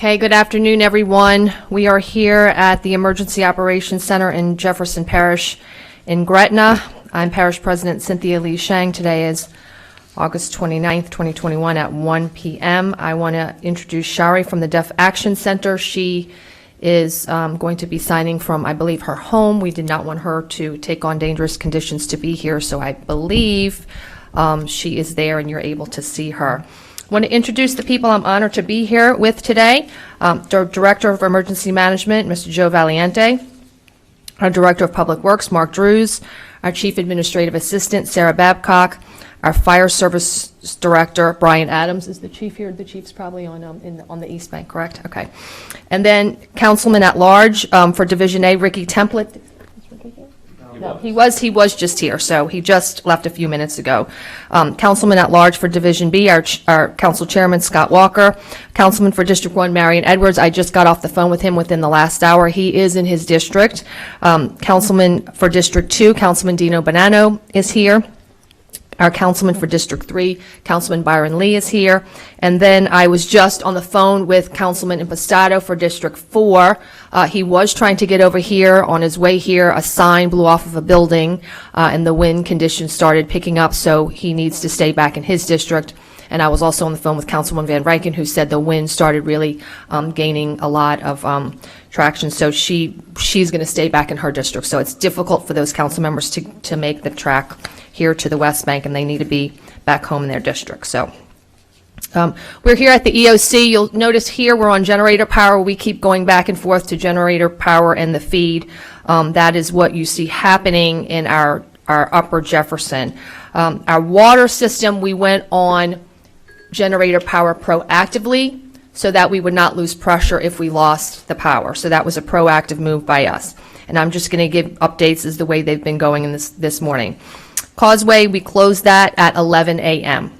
Okay, good afternoon, everyone. We are here at the Emergency Operations Center in Jefferson Parish in Gretna. I'm Parish President Cynthia Lee Shang. Today is August 29th, 2021 at 1 p.m. I want to introduce Shari from the Deaf Action Center. She is going to be signing from, I believe, her home. We did not want her to take on dangerous conditions to be here, so I believe she is there and you're able to see her. I want to introduce the people I'm honored to be here with today. The Director of Emergency Management, Mr. Joe Valente, our Director of Public Works, Mark Drews, our Chief Administrative Assistant, Sarah Babcock, our Fire Service Director, Brian Adams. Is the Chief here? The Chief's probably on the East Bank, correct? Okay. And then Councilman at Large for Division A, Ricky Template. No, he was just here, so he just left a few minutes ago. Councilman at Large for Division B, our Council Chairman, Scott Walker. Councilman for District 1, Marion Edwards. I just got off the phone with him within the last hour. He is in his district. Councilman for District 2, Councilman Dino Bonanno is here. Our Councilman for District 3, Councilman Byron Lee, is here. And then I was just on the phone with Councilman Impastato for District 4. He was trying to get over here. On his way here, a sign blew off of a building, and the wind conditions started picking up, so he needs to stay back in his district. And I was also on the phone with Councilwoman Van Ryken, who said the wind started really gaining a lot of traction, so she's going to stay back in her district. So it's difficult for those council members to make the track here to the West Bank, and they need to be back home in their district. So we're here at the EOC. You'll notice here we're on generator power. We keep going back and forth to generator power and the feed. That is what you see happening in our Upper Jefferson. Our water system, we went on generator power proactively so that we would not lose pressure if we lost the power. So that was a proactive move by us. And I'm just going to give updates as the way they've been going in this morning. Causeway, we closed that at 11 a.m.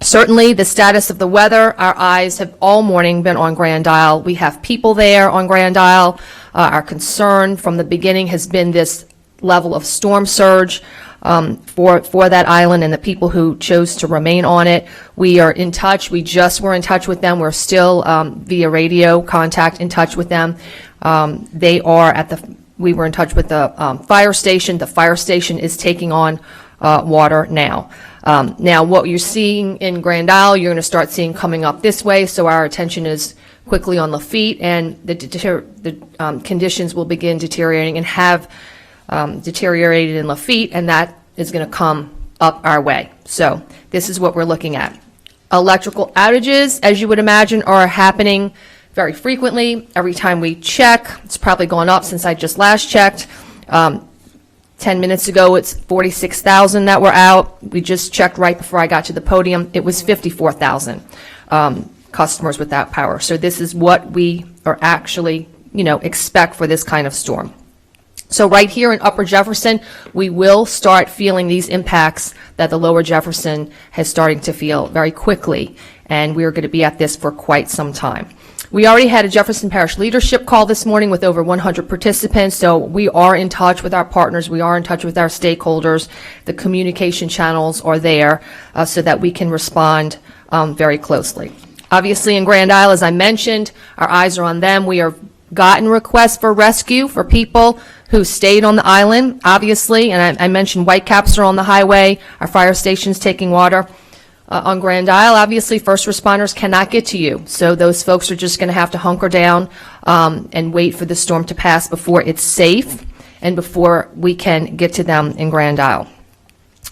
Certainly the status of the weather, our eyes have all morning been on Grand Isle. We have people there on Grand Isle. Our concern from the beginning has been this level of storm surge for that island and the people who chose to remain on it. We are in touch. We just were in touch with them. We're still via radio contact in touch with them. We were in touch with the fire station. The fire station is taking on water now. Now, what you're seeing in Grand Isle, you're going to start seeing coming up this way, so our attention is quickly on Lafitte, and the conditions will begin deteriorating and have deteriorated in Lafitte, and that is going to come up our way. So this is what we're looking at. Electrical outages, as you would imagine, are happening very frequently. Every time we check, it's probably gone up since I just last checked. 10 minutes ago, it's 46,000 that were out. We just checked right before I got to the podium. It was 54,000 customers without power. So this is what we are actually, expect for this kind of storm. So right here in Upper Jefferson, we will start feeling these impacts that the Lower Jefferson has starting to feel very quickly, and we're going to be at this for quite some time. We already had a Jefferson Parish leadership call this morning with over 100 participants, so we are in touch with our partners, we are in touch with our stakeholders. The communication channels are there so that we can respond very closely. Obviously in Grand Isle, as I mentioned, our eyes are on them. We have gotten requests for rescue for people who stayed on the island, obviously, and I mentioned Whitecaps are on the highway, our fire station's taking water. On Grand Isle, obviously, first responders cannot get to you, so those folks are just going to have to hunker down and wait for the storm to pass before it's safe and before we can get to them in Grand Isle.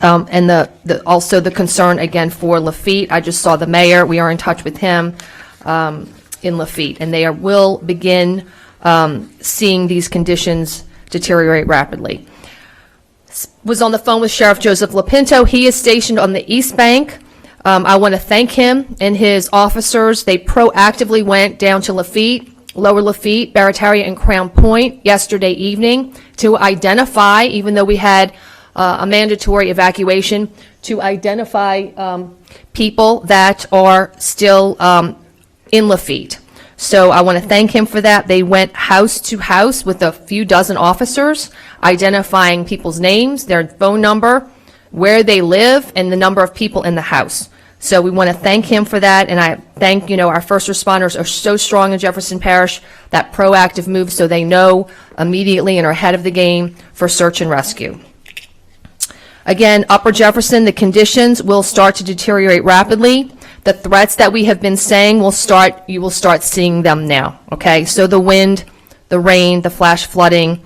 And also the concern, again, for Lafitte, I just saw the mayor. We are in touch with him in Lafitte, and they will begin seeing these conditions deteriorate rapidly. Was on the phone with Sheriff Joseph Lapinto. He is stationed on the East Bank. I want to thank him and his officers. They proactively went down to Lafitte, Lower Lafitte, Barataria, and Crown Point yesterday evening to identify, even though we had a mandatory evacuation, to identify people that are still in Lafitte. So I want to thank him for that. They went house to house with a few dozen officers, identifying people's names, their phone number, where they live, and the number of people in the house. So we want to thank him for that, and I thank, our first responders are so strong in Jefferson Parish, that proactive move so they know immediately and are ahead of the game for search and rescue. Again, Upper Jefferson, the conditions will start to deteriorate rapidly. The threats that we have been saying you will start seeing them now, okay? So the wind, the rain, the flash flooding,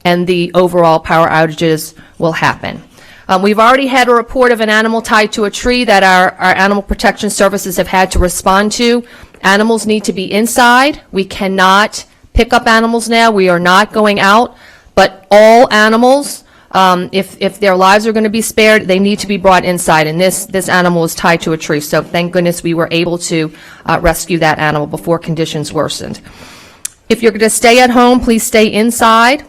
and the overall power outages will happen. We've already had a report of an animal tied to a tree that our animal protection services have had to respond to. Animals need to be inside. We cannot pick up animals now. We are not going out, but all animals, if their lives are going to be spared, they need to be brought inside, and this animal is tied to a tree, so thank goodness we were able to rescue that animal before conditions worsened. If you're going to stay at home, please stay inside.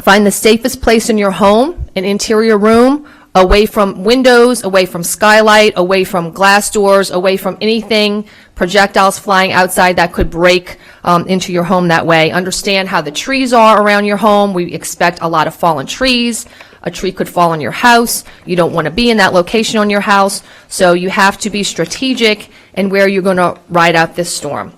Find the safest place in your home, an interior room, away from windows, away from skylight, away from glass doors, away from anything, projectiles flying outside that could break into your home that way. Understand how the trees are around your home. We expect a lot of fallen trees. A tree could fall on your house. You don't want to be in that location on your house, so you have to be strategic in where you're going to ride out this storm.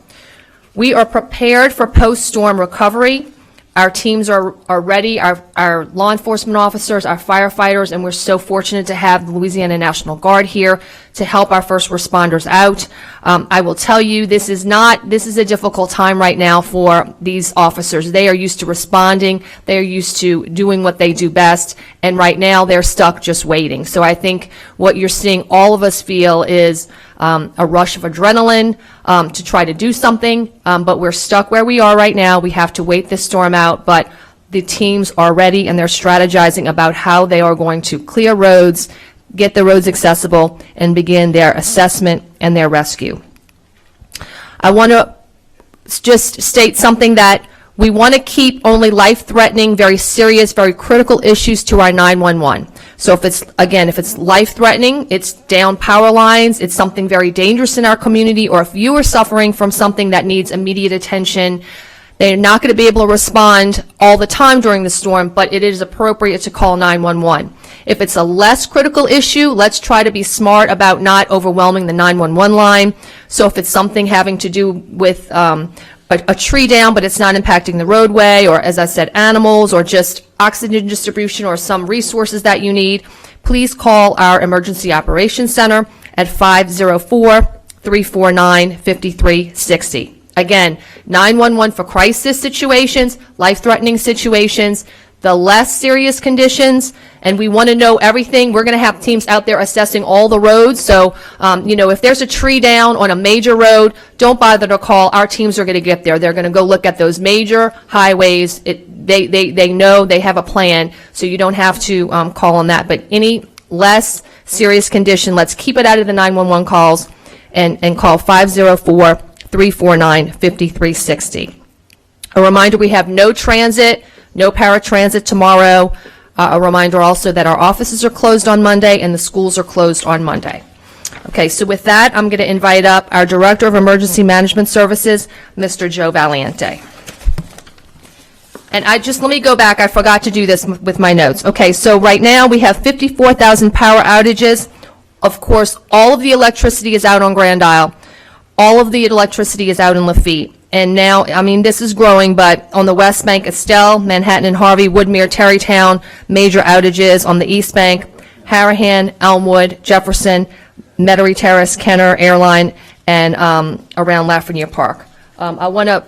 We are prepared for post-storm recovery. Our teams are ready, our law enforcement officers, our firefighters, and we're so fortunate to have the Louisiana National Guard here to help our first responders out. I will tell you, this is a difficult time right now for these officers. They are used to responding, they are used to doing what they do best, and right now they're stuck just waiting. So I think what you're seeing all of us feel is a rush of adrenaline to try to do something, but we're stuck where we are right now. We have to wait this storm out, but the teams are ready and they're strategizing about how they are going to clear roads, get the roads accessible, and begin their assessment and their rescue. I want to just state something that we want to keep only life-threatening, very serious, very critical issues to our 911. So if it's life-threatening, it's down power lines, it's something very dangerous in our community, or if you are suffering from something that needs immediate attention, they're not going to be able to respond all the time during the storm, but it is appropriate to call 911. If it's a less critical issue, let's try to be smart about not overwhelming the 911 line. So if it's something having to do with a tree down, but it's not impacting the roadway, or as I said, animals, or just oxygen distribution, or some resources that you need, please call our Emergency Operations Center at 504-349-5360. Again, 911 for crisis situations, life-threatening situations, the less serious conditions, and we want to know everything. We're going to have teams out there assessing all the roads. So, if there's a tree down on a major road, don't bother to call. Our teams are going to get there. They're going to go look at those major highways. They know, they have a plan, so you don't have to call on that. But any less serious condition, let's keep it out of the 911 calls and call 504-349-5360. A reminder, we have no transit, no paratransit tomorrow. A reminder also that our offices are closed on Monday and the schools are closed on Monday. Okay, so with that, I'm going to invite up our Director of Emergency Management Services, Mr. Joe Valente. And let me go back. I forgot to do this with my notes. Okay, so right now we have 54,000 power outages. Of course, all of the electricity is out on Grand Isle. All of the electricity is out in Lafitte. And now, this is growing, but on the West Bank, Estelle, Manhattan and Harvey, Woodmere, Terrytown, major outages. On the East Bank, Harahan, Elmwood, Jefferson, Metairie Terrace, Kenner, Airline, and around Lafreniere Park. I want to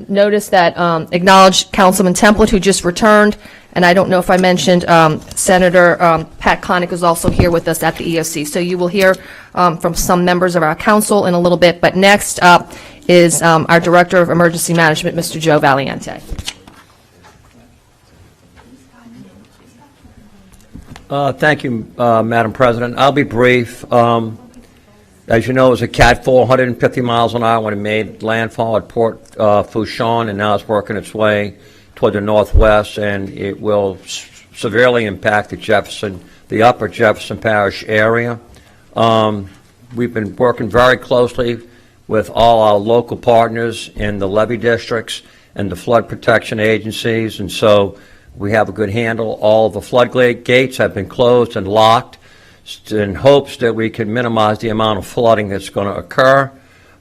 notice that, acknowledge Councilman Templet, who just returned, and I don't know if I mentioned Senator Pat Connick is also here with us at the EOC. So you will hear from some members of our council in a little bit, but next up is our Director of Emergency Management, Mr. Joe Valente. Thank you, Madam President. I'll be brief. As you know, it was a Cat 4, 150 miles an hour when it made landfall at Port Fourchon, and now it's working its way toward the northwest, and it will severely impact the upper Jefferson Parish area. We've been working very closely with all our local partners in the levee districts and the flood protection agencies, and so we have a good handle. All the flood gates have been closed and locked, in hopes that we can minimize the amount of flooding that's going to occur.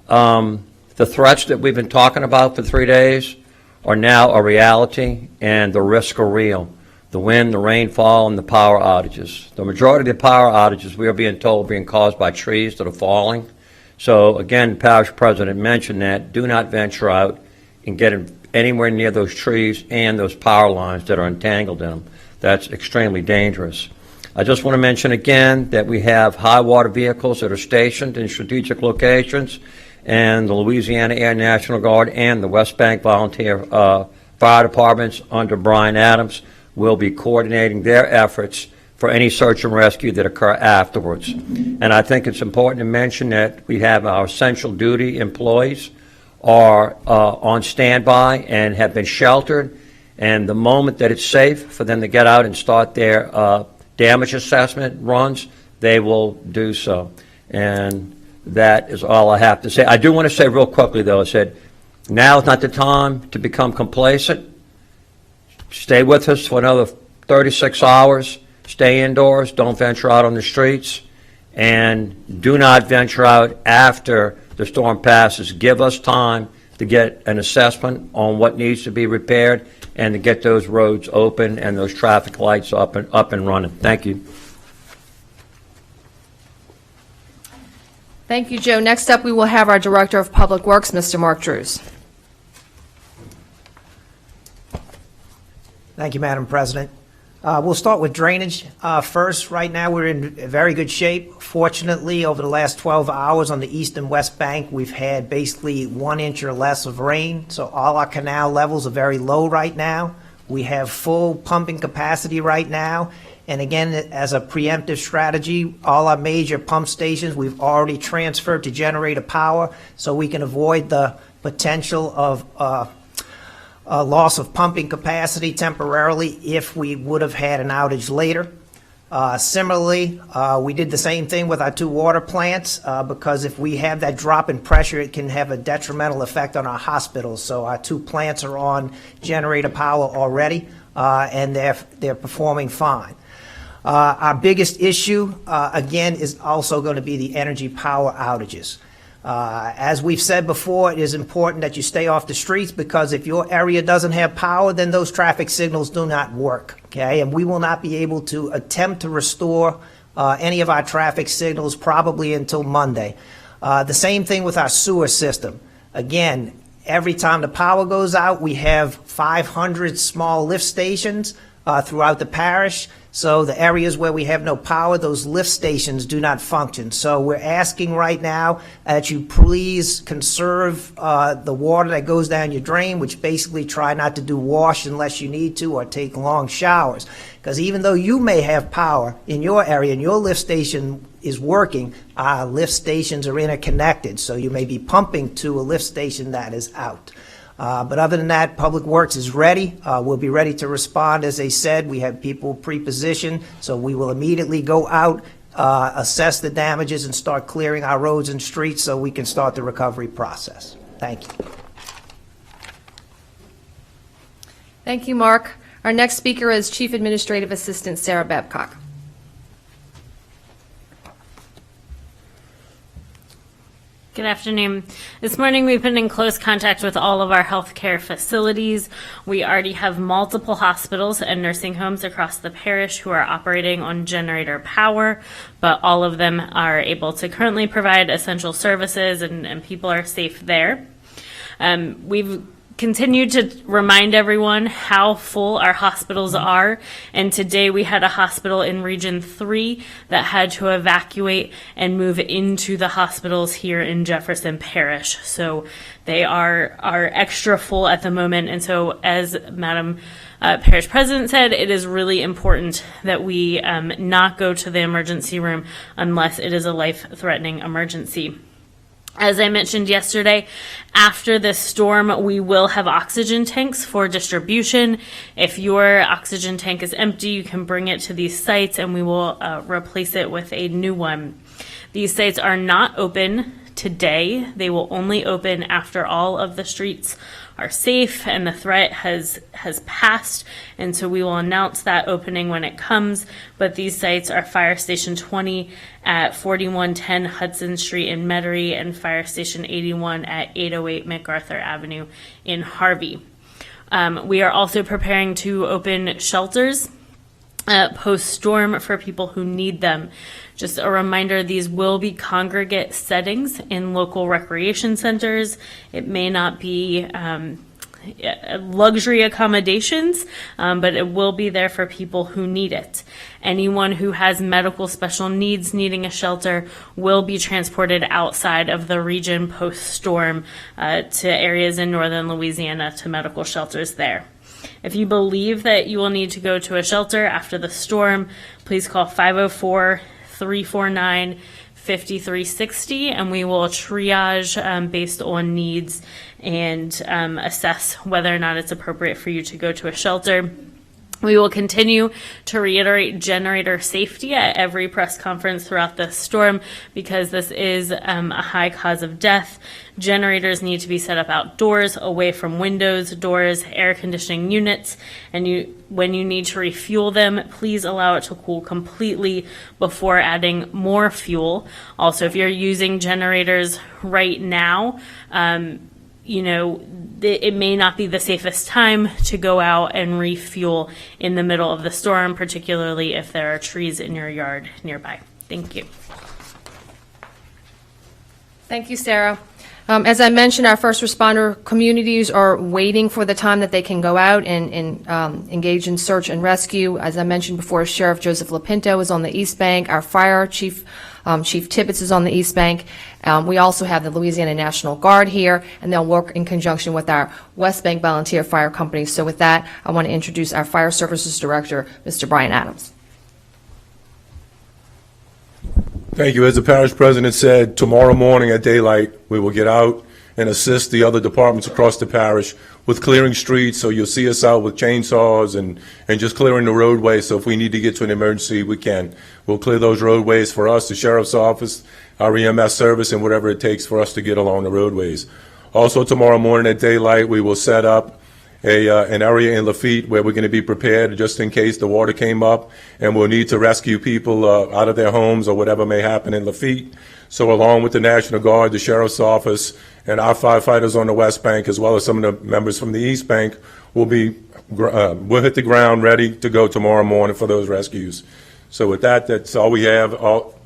The threats that we've been talking about for 3 days are now a reality, and the risks are real. The wind, the rainfall, and the power outages. The majority of the power outages, we are being told, are being caused by trees that are falling. So again, Parish President mentioned that. Do not venture out and get anywhere near those trees and those power lines that are entangled in them. That's extremely dangerous. I just want to mention again that we have high water vehicles that are stationed in strategic locations, and the Louisiana Air National Guard and the West Bank Volunteer Fire Departments under Brian Adams will be coordinating their efforts for any search and rescue that occur afterwards. And I think it's important to mention that we have our essential duty employees are on standby and have been sheltered, and the moment that it's safe for them to get out and start their damage assessment runs, they will do so. And that is all I have to say. I do want to say real quickly, though, I said, now is not the time to become complacent. Stay with us for another 36 hours. Stay indoors. Don't venture out on the streets. And do not venture out after the storm passes. Give us time to get an assessment on what needs to be repaired and to get those roads open and those traffic lights up and running. Thank you. Thank you, Joe. Next up, we will have our Director of Public Works, Mr. Mark Drews. Thank you, Madam President. We'll start with drainage first. Right now, we're in very good shape. Fortunately, over the last 12 hours on the east and west bank, we've had basically 1 inch or less of rain, so all our canal levels are very low right now. We have full pumping capacity right now, and again, as a preemptive strategy, all our major pump stations we've already transferred to generator power so we can avoid the potential of loss of pumping capacity temporarily if we would have had an outage later. Similarly, we did the same thing with our 2 water plants because if we have that drop in pressure, it can have a detrimental effect on our hospitals. So our 2 plants are on generator power already, and they're performing fine. Our biggest issue, again, is also going to be the energy power outages. As we've said before, it is important that you stay off the streets because if your area doesn't have power, then those traffic signals do not work, okay? And we will not be able to attempt to restore any of our traffic signals probably until Monday. The same thing with our sewer system. Again, every time the power goes out, we have 500 small lift stations throughout the parish. So the areas where we have no power, those lift stations do not function. So we're asking right now that you please conserve the water that goes down your drain, which basically try not to do wash unless you need to or take long showers. Because even though you may have power in your area and your lift station is working, our lift stations are interconnected. So you may be pumping to a lift station that is out. But other than that, Public Works is ready. We'll be ready to respond. As they said, we have people pre-positioned, so we will immediately go out, assess the damages, and start clearing our roads and streets so we can start the recovery process. Thank you. Thank you, Mark. Our next speaker is Chief Administrative Assistant Sarah Babcock. Good afternoon. This morning we've been in close contact with all of our healthcare facilities. We already have multiple hospitals and nursing homes across the parish who are operating on generator power, but all of them are able to currently provide essential services and people are safe there. We've continued to remind everyone how full our hospitals are, and today we had a hospital in Region 3 that had to evacuate and move into the hospitals here in Jefferson Parish. So they are extra full at the moment, and so as Madam Parish President said, it is really important that we not go to the emergency room unless it is a life-threatening emergency. As I mentioned yesterday, after this storm, we will have oxygen tanks for distribution. If your oxygen tank is empty, you can bring it to these sites and we will replace it with a new one. These sites are not open today. They will only open after all of the streets are safe and the threat has passed, and so we will announce that opening when it comes. But these sites are Fire Station 20 at 4110 Hudson Street in Metairie and Fire Station 81 at 808 MacArthur Avenue in Harvey. We are also preparing to open shelters post-storm for people who need them. Just a reminder, these will be congregate settings in local recreation centers. It may not be luxury accommodations, but it will be there for people who need it. Anyone who has medical special needs needing a shelter will be transported outside of the region post-storm to areas in northern Louisiana to medical shelters there. If you believe that you will need to go to a shelter after the storm, please call 504-349-5360, and we will triage based on needs and assess whether or not it's appropriate for you to go to a shelter. We will continue to reiterate generator safety at every press conference throughout the storm because this is a high cause of death. Generators need to be set up outdoors, away from windows, doors, air conditioning units, and when you need to refuel them, please allow it to cool completely before adding more fuel. Also, if you're using generators right now, it may not be the safest time to go out and refuel in the middle of the storm, particularly if there are trees in your yard nearby. Thank you. Thank you, Sarah. As I mentioned, our first responder communities are waiting for the time that they can go out and engage in search and rescue. As I mentioned before, Sheriff Joseph Lapinto is on the East Bank. Our fire chief, Chief Tibbetts, is on the East Bank. We also have the Louisiana National Guard here, and they'll work in conjunction with our West Bank Volunteer Fire Company. So with that, I want to introduce our Fire Services Director, Mr. Brian Adams. Thank you. As the parish president said, tomorrow morning at daylight, we will get out and assist the other departments across the parish with clearing streets. So you'll see us out with chainsaws and just clearing the roadway. So if we need to get to an emergency, we can. We'll clear those roadways for us, the sheriff's office, our EMS service, and whatever it takes for us to get along the roadways. Also tomorrow morning at daylight, we will set up an area in Lafitte where we're going to be prepared just in case the water came up and we'll need to rescue people out of their homes or whatever may happen in Lafitte. So along with the National Guard, the Sheriff's Office, and our firefighters on the West Bank, as well as some of the members from the East Bank, we'll hit the ground ready to go tomorrow morning for those rescues. So with that, that's all we have.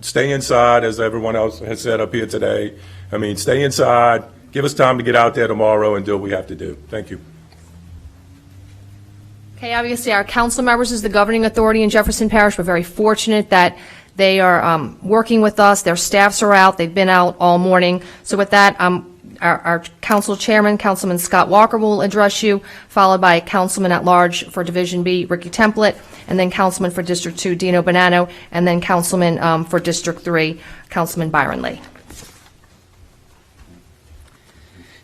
Stay inside, as everyone else has said up here today. I mean, stay inside. Give us time to get out there tomorrow and do what we have to do. Thank you. Okay, obviously our council members is the governing authority in Jefferson Parish. We're very fortunate that they are working with us. Their staffs are out. They've been out all morning. So with that, our council chairman, Councilman Scott Walker, will address you, followed by Councilman at Large for Division B, Ricky Templet, and then Councilman for District 2, Dino Bonanno, and then Councilman for District 3, Councilman Byron Lee.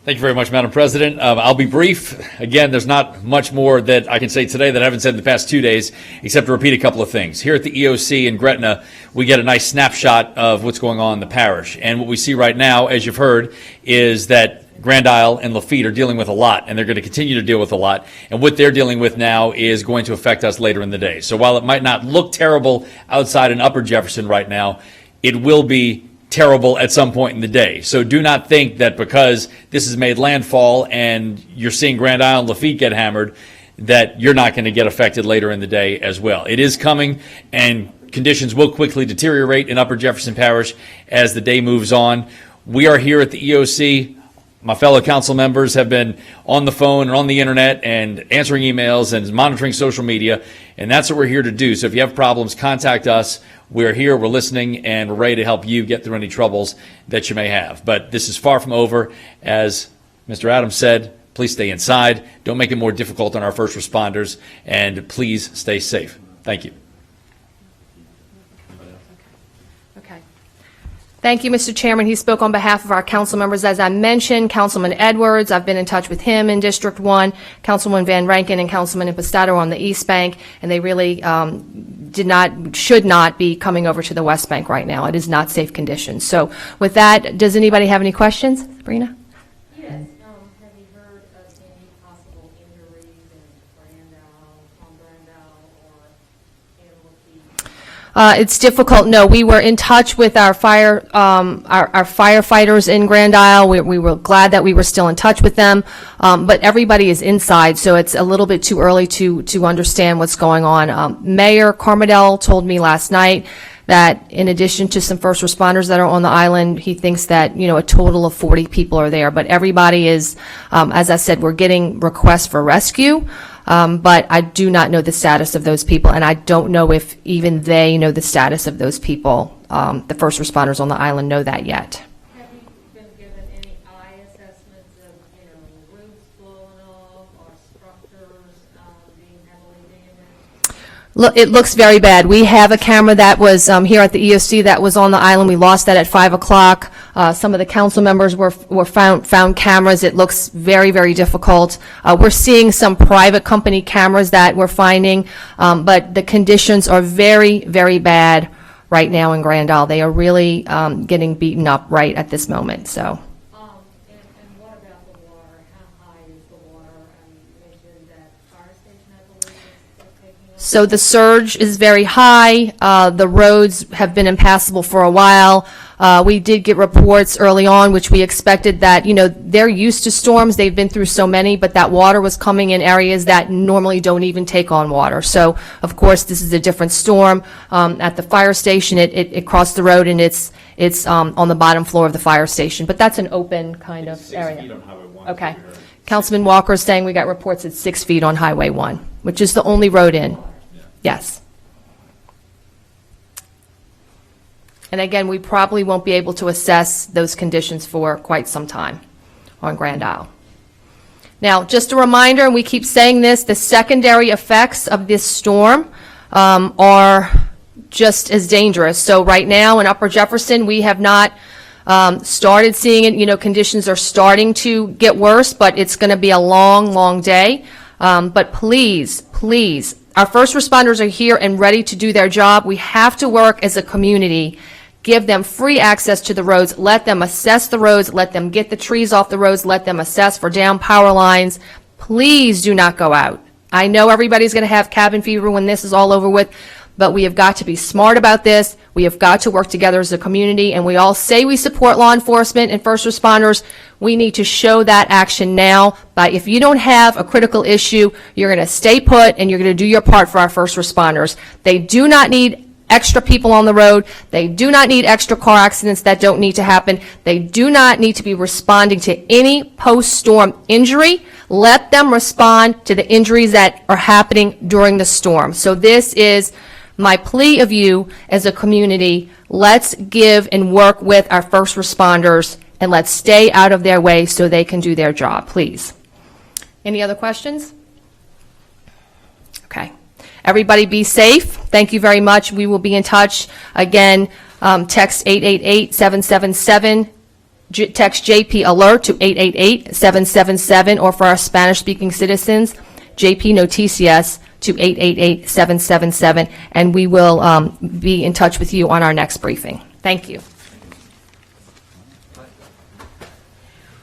Thank you very much, Madam President. I'll be brief. Again, there's not much more that I can say today that I haven't said in the past 2 days, except to repeat a couple of things. Here at the EOC in Gretna, we get a nice snapshot of what's going on in the parish. And what we see right now, as you've heard, is that Grand Isle and Lafitte are dealing with a lot, and they're going to continue to deal with a lot. And what they're dealing with now is going to affect us later in the day. So while it might not look terrible outside in Upper Jefferson right now, it will be terrible at some point in the day. So do not think that because this has made landfall and you're seeing Grand Isle and Lafitte get hammered, that you're not going to get affected later in the day as well. It is coming, and conditions will quickly deteriorate in Upper Jefferson Parish as the day moves on. We are here at the EOC. My fellow council members have been on the phone and on the internet and answering emails and monitoring social media, and that's what we're here to do. So if you have problems, contact us. We're here, we're listening, and we're ready to help you get through any troubles that you may have. But this is far from over. As Mr. Adams said, please stay inside. Don't make it more difficult on our first responders, and please stay safe. Thank you. Okay. Thank you, Mr. Chairman. He spoke on behalf of our council members. As I mentioned, Councilman Edwards, I've been in touch with him in District 1, Councilman Van Rankin and Councilman Impastato on the East Bank, and they really should not be coming over to the West Bank right now. It is not safe conditions. So with that, does anybody have any questions? Sabrina? Yes, have you heard of any possible injuries in Grandal or Animal Feed? It's difficult. No, we were in touch with our our firefighters in Grand Isle. We were glad that we were still in touch with them, but everybody is inside, so it's a little bit too early to understand what's going on. Mayor Carmadel told me last night that in addition to some first responders that are on the island, he thinks that, a total of 40 people are there. But everybody is, as I said, we're getting requests for rescue, but I do not know the status of those people, and I don't know if even they know the status of those people. The first responders on the island know that yet. Have you been given any eye assessments of, roofs blowing off or structures being heavily damaged? Look, it looks very bad. We have a camera that was here at the EOC that was on the island. We lost that at 5 o'clock. Some of the council members were found cameras. It looks very, very difficult. We're seeing some private company cameras that we're finding, but the conditions are very, very bad right now in Grand Isle. They are really getting beaten up right at this moment. So. And what about the water? How high is the water? You mentioned that fire station, I believe, is taking over. So the surge is very high. The roads have been impassable for a while. We did get reports early on, which we expected that, they're used to storms. They've been through so many, but that water was coming in areas that normally don't even take on water. So, of course, this is a different storm. At the fire station, it crossed the road, and it's on the bottom floor of the fire station. But that's an open kind of area. 6 feet on Highway 1. Okay. Councilman Walker is saying we got reports at 6 feet on Highway 1, which is the only road in. Yes. And again, we probably won't be able to assess those conditions for quite some time on Grand Isle. Now, just a reminder, and we keep saying this, the secondary effects of this storm are just as dangerous. So right now in Upper Jefferson, we have not started seeing it. Conditions are starting to get worse, but it's going to be a long, long day. But please, please, our first responders are here and ready to do their job. We have to work as a community. Give them free access to the roads. Let them assess the roads. Let them get the trees off the roads. Let them assess for down power lines. Please do not go out. I know everybody's going to have cabin fever when this is all over with, but we have got to be smart about this. We have got to work together as a community, and we all say we support law enforcement and first responders. We need to show that action now. But if you don't have a critical issue, you're going to stay put and you're going to do your part for our first responders. They do not need extra people on the road. They do not need extra car accidents that don't need to happen. They do not need to be responding to any post-storm injury. Let them respond to the injuries that are happening during the storm. So this is my plea of you as a community. Let's give and work with our first responders, and let's stay out of their way so they can do their job, please. Any other questions? Okay. Everybody be safe. Thank you very much. We will be in touch. Again, text 888-777, text JP Alert to 888-777, or for our Spanish-speaking citizens, JP Noticias to 888-777, and we will be in touch with you on our next briefing. Thank you.